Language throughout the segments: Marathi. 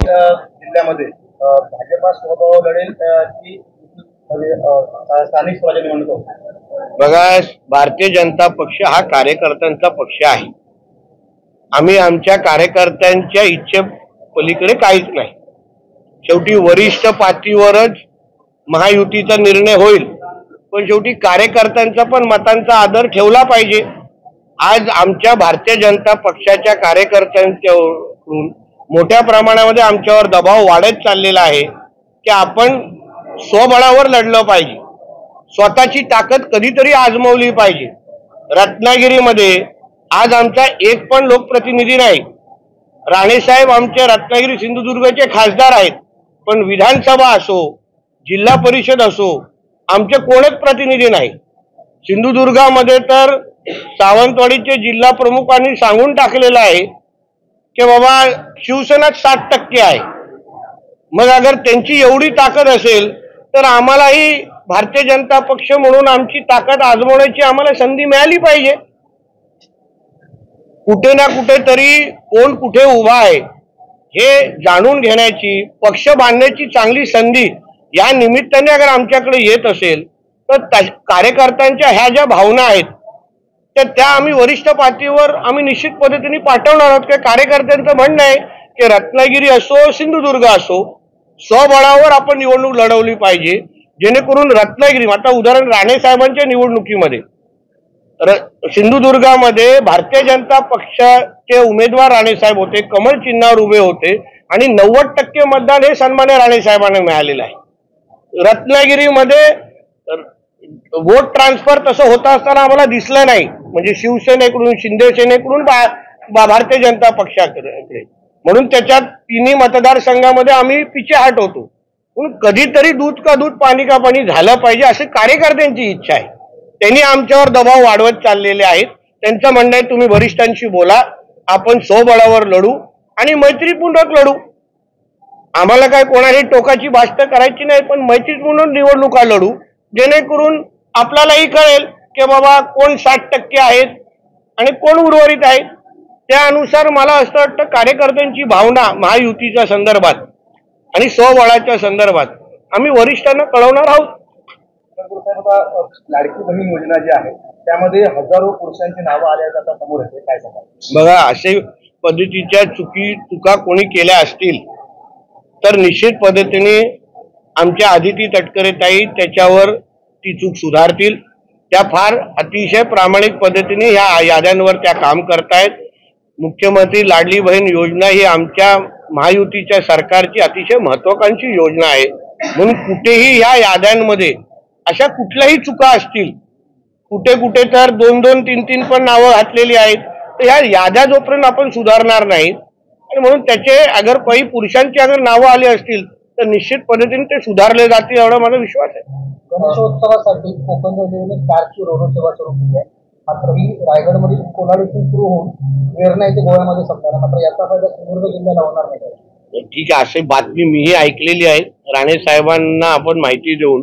जिल्ह्यामध्ये भाजपा स्वबळ लढेल की स्थानिक स्वराज्य निवडणूक? बघा, भारतीय जनता पक्ष हा कार्यकर्त्यांचा पक्ष आहे. आम्ही आमच्या कार्यकर्त्यांच्या इच्छे पलीकडे काहीच नाही. शेवटी वरिष्ठ पातळीवरच महायुतीचा निर्णय होईल, पण शेवटी कार्यकर्त्यांचा पण मतांचा आदर ठेवला पाहिजे. आज आमच्या भारतीय जनता पक्षाच्या कार्यकर्त्यांच्याकडून मोठ्या प्रमाणामध्ये आमच्यावर दबाव वाढत चाललेला आहे की आपण स्वबळावर लढलं पाहिजे, स्वतःची ताकद कधीतरी आजमावली पाहिजे. रत्नागिरीमध्ये आज आमचा एक पण लोकप्रतिनिधी नाही. राणेसाहेब आमचे रत्नागिरी सिंधुदुर्गचे खासदार आहेत, पण विधानसभा असो जिल्हा परिषद असो आमचे कोणच प्रतिनिधी नाही. सिंधुदुर्गामध्ये तर सावंतवाडीचे जिल्हा प्रमुखांनी सांगून टाकलेलं आहे की बाबा शिवसेना 60% आहे. मग अगर त्यांची एवढी ताकद असेल तर आम्हालाही भारतीय जनता पक्ष म्हणून आमची ताकद आजमावण्याची आम्हाला संधी मिळाली पाहिजे. कुठे ना कुठेतरी कोण कुठे उभा आहे हे जाणून घेण्याची, पक्ष बांधण्याची चांगली संधी या निमित्ताने अगर आमच्याकडे येत असेल तर कार्यकर्त्यांच्या ह्या ज्या भावना आहेत तर त्या आम्ही वरिष्ठ पातळीवर आम्ही निश्चित पद्धतीने पाठवणार आहोत. कार्यकर्त्यांचं म्हणणं आहे की रत्नागिरी असो सिंधुदुर्ग असो स्वबळावर आपण निवडणूक लढवली पाहिजे, जेणेकरून रत्नागिरी, आता उदाहरण राणे साहेबांच्या निवडणुकीमध्ये सिंधुदुर्गामध्ये भारतीय जनता पक्षाचे उमेदवार राणे साहेब होते, कमळ चिन्हावर उभे होते आणि 90% मतदान हे सन्मान्य राणे साहेबांना मिळालेलं आहे. रत्नागिरीमध्ये वोट ट्रान्सफर तसं होत असताना आम्हाला दिसलं नाही, म्हणजे शिवसेनेकडून शिंदे सेनेकडून भारतीय जनता पक्षाकडे. म्हणून त्याच्यात तिन्ही मतदारसंघामध्ये आम्ही पिछेहाट होतो. म्हणून कधीतरी दूध का दूध पाणी का पाणी झालं पाहिजे असे कार्यकर्त्यांची इच्छा आहे. त्यांनी आमच्यावर दबाव वाढवत चाललेले आहेत. त्यांचं म्हणणं आहे तुम्ही वरिष्ठांशी बोला, आपण स्वबळावर लढू आणि मैत्रीपूर्ण लढू. आम्हाला काय कोणाही टोकाची भाषण करायची नाही, पण मैत्रीपूर्ण निवडणुका लढू, जेणेकरून आपल्यालाही कळेल की बाबा कोण 60% आहेत आणि कोण उर्वरित आहेत. त्यानुसार मला असं वाटतं कार्यकर्त्यांची भावना महायुतीच्या संदर्भात आणि स्वबळाच्या संदर्भात आम्ही वरिष्ठांना कळवणार आहोत. लाडकी बहीण योजना जी आहे त्यामध्ये हजारो पुरुषांची नावं आल्या आता समोर येते, काय सांगा? बघा, असे पद्धतीच्या चुका कोणी केल्या असतील तर निश्चित पद्धतीने आमच्या आदिती तटकरे ताई त्याच्यावर ती चूक सुधारतील. त्या फार अतिशय प्रामाणिक पद्धतीने या याद्यांवर त्या काम करतायत. मुख्यमंत्री लाडली बहीण योजना ही आमच्या महायुतीच्या सरकारची अतिशय महत्वाकांक्षी योजना आहे. म्हणून कुठेही या याद्यांमध्ये अशा कुठल्याही चुका असतील, कुठे कुठे तर 2-2, 3-3 पण नावं घातलेली आहेत, तर ह्या याद्या जोपर्यंत आपण सुधारणार नाहीत आणि म्हणून त्याचे अगर काही पुरुषांची अगर नावं आली असतील तर निश्चित पद्धतीने ते सुधारले जातील एवढा माझा विश्वास आहे. गणेशोत्सवासाठी कोकण रेल्वेने 4ची रोरो सेवा सुरू केली आहे. मात्र ही रायगडमधील कोलाडीतून सुरू होऊन वेरणा येथे गोव्यामध्ये संपणार. मात्र याचा फायदा सिंधुदुर्ग जिल्ह्याला होणार नाही. ठीक आहे, अशी बातमी मीही ऐकलेली आहे. राणे साहेबांना आपण माहिती देऊन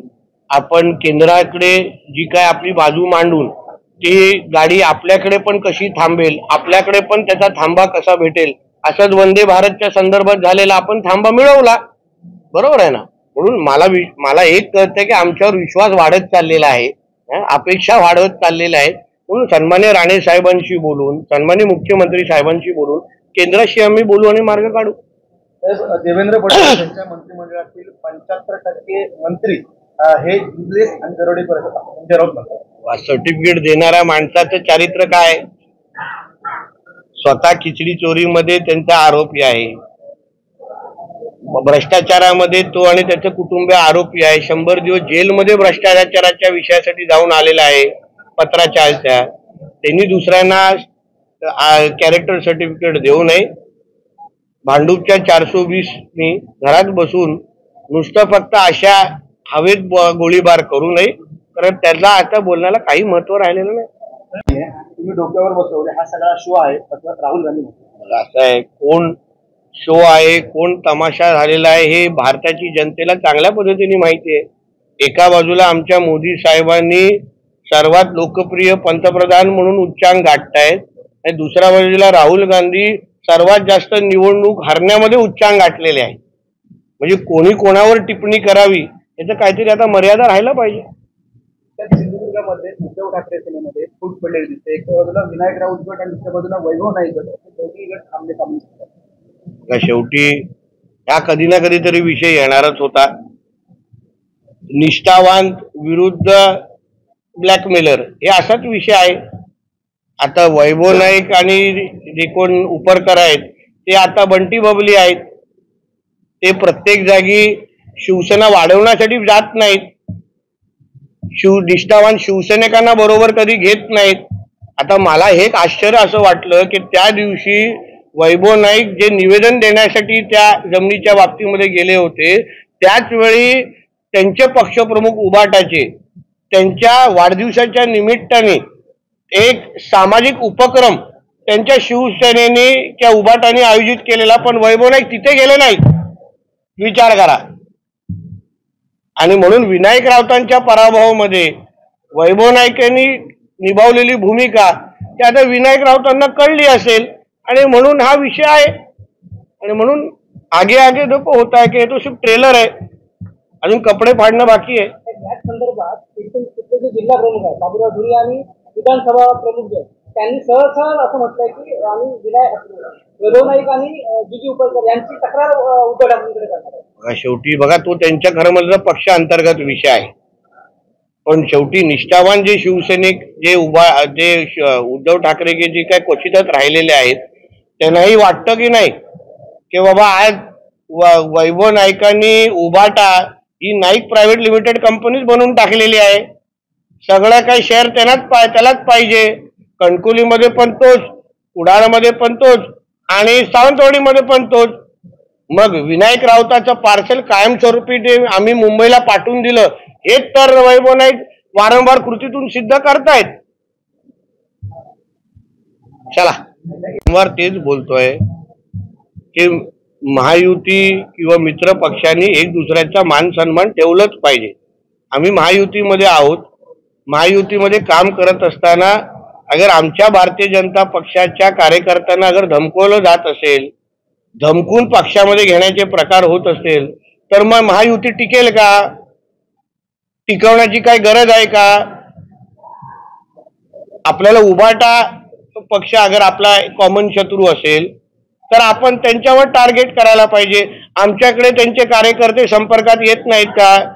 आपण केंद्राकडे जी काय आपली बाजू मांडून ती गाडी आपल्याकडे पण कशी थांबेल, आपल्याकडे पण त्याचा थांबा कसा भेटेल, असंच वंदे भारतच्या संदर्भात झालेला आपण थांबा मिळवला. बरोबर आहे ना? म्हणून मला एक कळतं की आमच्यावर विश्वास वाढत चाललेला आहे, अपेक्षा वाढवत चाललेल्या आहेत. म्हणून सन्मान्य राणे साहेबांशी बोलून, सन्मान्य मुख्यमंत्री साहेबांशी बोलून केंद्राशी आम्ही बोलू आणि मार्ग काढू. देवेंद्र फडणवीस यांच्या मंत्रिमंडळातील 75% मंत्री हे इंग्लिश आणि दरोडे सर्टिफिकेट देणाऱ्या माणसाचं चारित्र्य काय? स्वतः खिचडी चोरीमध्ये त्यांचा आरोपी आहे, भ्रष्टाचारामध्ये तो आणि त्याचे कुटुंब आरोपी आहे, 100 दिवस जेलमध्ये भ्रष्टाचाराच्या विषयासाठी जाऊन आलेला आहे पत्राचारच्या. त्यांनी दुसऱ्यांना कॅरेक्टर सर्टिफिकेट देऊ नये. भांडूपच्या 420 घरात बसून नुसतं फक्त अशा हवेत गोळीबार करू नये, कारण त्याला आता बोलण्याला काही महत्व राहिलेलं नाही. तुम्ही डोक्यावर बसवले हा सगळा शो आहे असं राहुल गांधी म्हणतात. असं आहे, कोण शो आहे कोण तमाशा झालेला आहे हे भारताची जनतेला चांगल्या पद्धतीने माहिती आहे. एका बाजूला आमच्या मोदी साहेबांनी सर्वात लोकप्रिय पंतप्रधान म्हणून उच्चांक गाठतायत आणि दुसऱ्या बाजूला राहुल गांधी सर्वात जास्त निवडणूक हरण्यामध्ये उच्चांक गाठलेले आहे. म्हणजे कोणी कोणावर टिप्पणी करावी याचं काहीतरी आता मर्यादा राहायला पाहिजे. सिंधुदुर्गामध्ये उद्धव ठाकरे सेनेमध्ये फूट पडलेली दिसते. एका बाजूला विनायक राऊत गट आणि दुसऱ्या बाजूला वैभव नाईक गट, दोन्ही गट आमने सामने दिसतात. शेवटी हा कधी ना कधीतरी विषय येणारच होता. निष्ठावान विरुद्ध ब्लॅकमेलर हे असाच विषय आहे. आता वैभव नाईक आणि जे कोण उपरकर आहेत ते आता बंटी बबली आहेत. ते प्रत्येक जागी शिवसेना वाढवण्यासाठी जात नाहीत. निष्ठावान शिवसैनिकांना बरोबर कधी घेत नाहीत. आता मला हे आश्चर्य असं वाटलं की त्या दिवशी वैभव नाईक जे निवेदन देण्यासाठी त्या जमिनीच्या बाबतीमध्ये गेले होते त्याच वेळी त्यांचे पक्षप्रमुख उबाटाचे त्यांच्या वाढदिवसाच्या निमित्ताने एक सामाजिक उपक्रम त्यांच्या शिवसेनेने त्या उबाटाने आयोजित केलेला, पण वैभव नाईक तिथे गेले नाहीत. विचार करा. आणि म्हणून विनायक राऊतांच्या पराभवामध्ये वैभव नाईकांनी निभावलेली भूमिका ती आता विनायक राऊतांना कळली असेल आणि म्हणून हा विषय आहे. आणि म्हणून आगे आगे देखो होता है की तो सिर्फ ट्रेलर आहे, अजून कपडे फाडणं बाकी आहे. याच संदर्भात जे जिल्हा प्रमुख आहे बाबुराव धुरी आणि विधानसभा प्रमुख जे त्यांनी सहज असं म्हटलंय की आम्ही वैभव नाईक आणि जी उपरकर यांची तक्रार उद्धव ठाकरेंकडे करणार आहे. शेवटी बघा तो त्यांच्या घरामधला पक्ष अंतर्गत विषय आहे. पण शेवटी निष्ठावान जे शिवसैनिक जे उद्धव ठाकरे जे काय क्वचितच राहिलेले आहेत त्यांनाही वाटतं की नाही की बाबा आज वैभव नाईकांनी उबाटा ही नाईक प्रायव्हेट लिमिटेड कंपनीच बनवून टाकलेली आहे. सगळं काही शेअर त्यालाच पाहिजे. कणकुलीमध्ये पण तोच, कुडाळमध्ये पण तोच आणि सावंतवाडीमध्ये पण तोच. मग विनायक राऊताचं पार्सल कायमस्वरूपी ते आम्ही मुंबईला पाठवून दिलं हेच तर वैभव नाईक वारंवार कृतीतून सिद्ध करतायत. चला वारंवार तेच बोलतोय की महायुती किंवा मित्र पक्षांनी एक दुसऱ्याचा मान सन्मान ठेवलंच पाहिजे. आम्ही महायुतीमध्ये आहोत. महायुतीमध्ये काम करत असताना अगर आमच्या भारतीय जनता पक्षाच्या कार्यकर्त्यांना अगर धमकवलं जात असेल, धमकून पक्षामध्ये घेण्याचे प्रकार होत असेल तर मग महायुती टिकेल का? टिकवण्याची काय गरज आहे का? आपल्याला उबाटा पक्ष अगर आपला कॉमन शत्रू असेल तर आपण त्यांच्यावर टार्गेट करायला पाहिजे. आमच्याकडे त्यांचे कार्यकर्ते संपर्कात येत नाहीत का?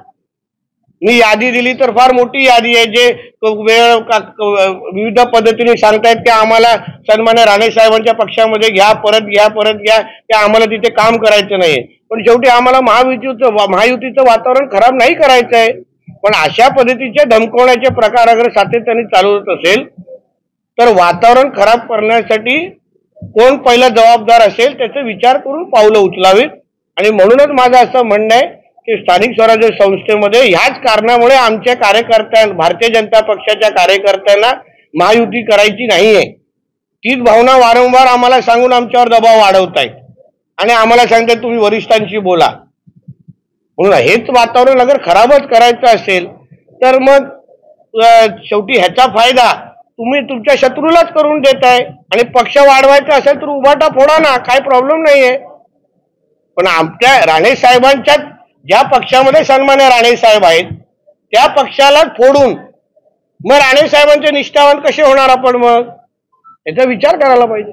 मी यादी दिली तर फार मोठी यादी आहे जे विविध पद्धतीने सांगतायत की आम्हाला सन्मान्य राणे साहेबांच्या पक्षामध्ये घ्या, परत घ्या की आम्हाला तिथे काम करायचं नाही. पण शेवटी आम्हाला महायुतीचं वातावरण खराब नाही करायचं आहे. पण अशा पद्धतीचे धमकवण्याचे प्रकार अगर सातत्याने चालू होत असेल तर वातावरण खराब करण्यासाठी कोण पहिला जबाबदार असेल त्याचा विचार करून पावलं उचलावीत. आणि म्हणूनच माझं असं म्हणणं आहे की स्थानिक स्वराज्य संस्थेमध्ये ह्याच कारणामुळे आमच्या कार्यकर्त्यांना, भारतीय जनता पक्षाच्या कार्यकर्त्यांना महायुती करायची नाहीये. तीच भावना वारंवार आम्हाला सांगून आमच्यावर दबाव वाढवतायत आणि आम्हाला सांगतायत तुम्ही वरिष्ठांशी बोला. म्हणून हेच वातावरण अगर खराबच करायचं असेल तर मग शेवटी ह्याचा फायदा तुम्ही तुमच्या शत्रूलाच करून देताय. आणि पक्ष वाढवायचा असेल तर उबाटा फोडा ना, काय प्रॉब्लेम नाहीये. पण आमच्या राणे साहेबांच्या ज्या पक्षामध्ये सन्मान्य राणे साहेब आहेत त्या पक्षाला फोडून मग राणे साहेबांचे निष्ठावान कसे होणार आपण? मग याचा विचार करायला पाहिजे.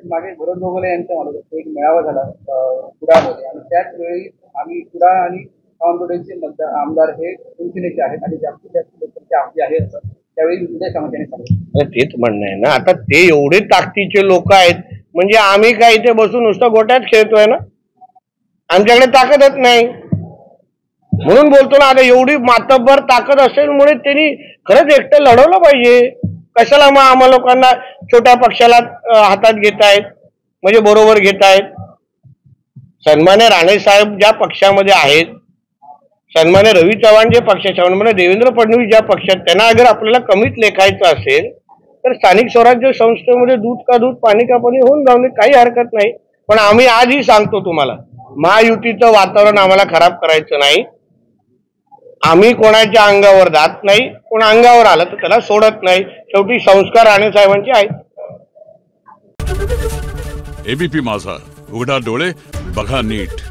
मागे भरत गोगले यांच्या मार्फत एक मेळावा झाला कुडाळमध्ये आणि त्याच वेळी आम्ही कुडाळ आणि सावंतवाडीचे आमदार हे शिवसेनेचे आहेत आणि जास्तीत जास्त लोकांचे आपले आहेत असं त्यावेळी उदय सामंत यांनी सांगितलं. तेच म्हणणं आहे ना. आता ते एवढे ताकदीचे लोक आहेत म्हणजे आम्ही काय इथे बसून नुसतं गोट्यात खेळतोय ना? आमच्याकडे ताकदच नाही. म्हणून बोलतो ना, आता एवढी मातब्बर ताकद असेल म्हणून त्यांनी खरंच एकटं लढवलं पाहिजे. कशाला मग आम्हा लोकांना छोट्या पक्षाला हातात घेतायत, म्हणजे बरोबर घेतायत. सन्मान्य राणे साहेब ज्या पक्षामध्ये आहेत, सन्मान्य रवी चव्हाण जे पक्षाचे, सन्मान्य देवेंद्र फडणवीस ज्या पक्षात, त्यांना अगर आपल्याला कमीच लेखायचं असेल तर स्थानिक स्वराज्य संस्थेमध्ये दूध का दूध पाणी का पाणी होऊन जाऊन काही हरकत नाही. पण आम्ही आजही सांगतो तुम्हाला, महायुतीचं वातावरण आम्हाला खराब करायचं नाही. आम्ही कोणाच्या अंगावर जात नाही. कोण अंगावर आलं तर त्याला सोडत नाही. शेवटी संस्कार राणे साहेबांचे आहेत. एबीपी माझा, उघडा डोळे बघा नीट.